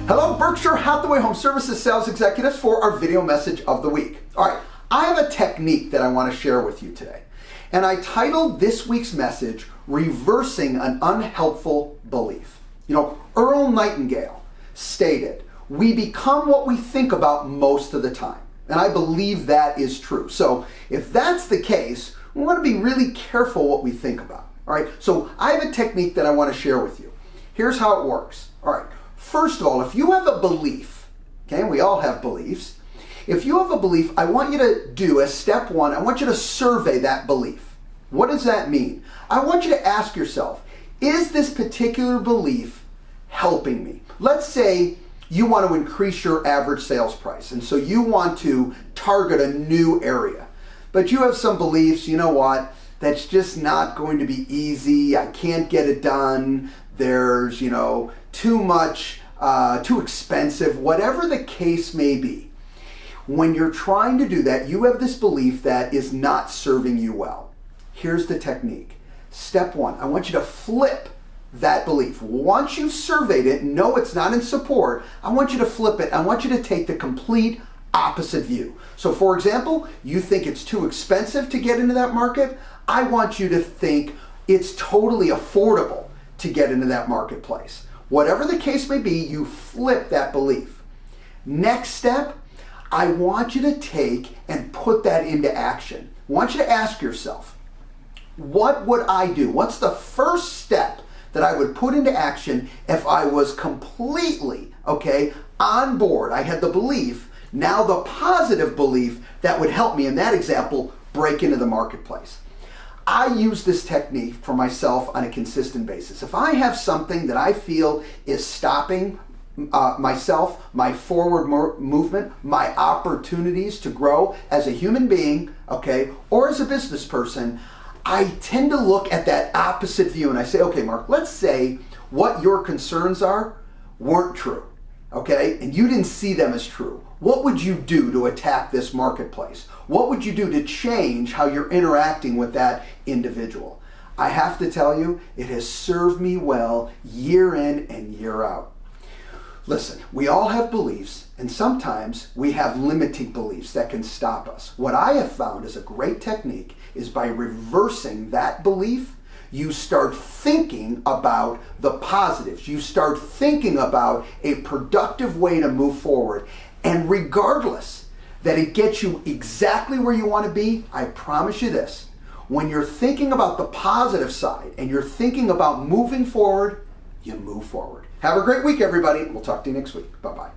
Hello, Berkshire Hathaway Home Services sales executives for our video message of the week. All right, I have a technique that I want to share with you today. And I titled this week's message, Reversing an Unhelpful Belief. You know, Earl Nightingale stated, we become what we think about most of the time. And I believe that is true. So if that's the case, we want to be really careful what we think about. All right, so I have a technique that I want to share with you. Here's how it works. All right, first of all, if you have a belief, okay, and we all have beliefs, if you have a belief, I want you to do as step one, I want you to survey that belief. What does that mean? I want you to ask yourself, is this particular belief helping me? Let's say you want to increase your average sales price, and so you want to target a new area. But you have some beliefs, you know what, that's just not going to be easy, I can't get it done, there's, too much, too expensive, whatever the case may be. When you're trying to do that, you have this belief that is not serving you well. Here's the technique. Step one, I want you to flip that belief. Once you've surveyed it, know it's not in support, I want you to flip it. I want you to take the complete opposite view. So for example, you think it's too expensive to get into that market. I want you to think it's totally affordable to get into that marketplace. Whatever the case may be, you flip that belief. Next step, I want you to take and put that into action. I want you to ask yourself, what would I do? What's the first step that I would put into action if I was completely, on board? I had the belief, now the positive belief that would help me, in that example, break into the marketplace. I use this technique for myself on a consistent basis. If I have something that I feel is stopping myself, my forward movement, my opportunities to grow as a human being, or as a business person, I tend to look at that opposite view and I say, okay, Mark, let's say what your concerns are weren't true, and you didn't see them as true. What would you do to attack this marketplace? What would you do to change how you're interacting with that individual? I have to tell you, it has served me well year in and year out. Listen, we all have beliefs, and sometimes we have limiting beliefs that can stop us. What I have found is a great technique is by reversing that belief, you start thinking about the positives. You start thinking about a productive way to move forward. And regardless that it gets you exactly where you want to be, I promise you this, when you're thinking about the positive side and you're thinking about moving forward, you move forward. Have a great week, everybody. We'll talk to you next week. Bye-bye.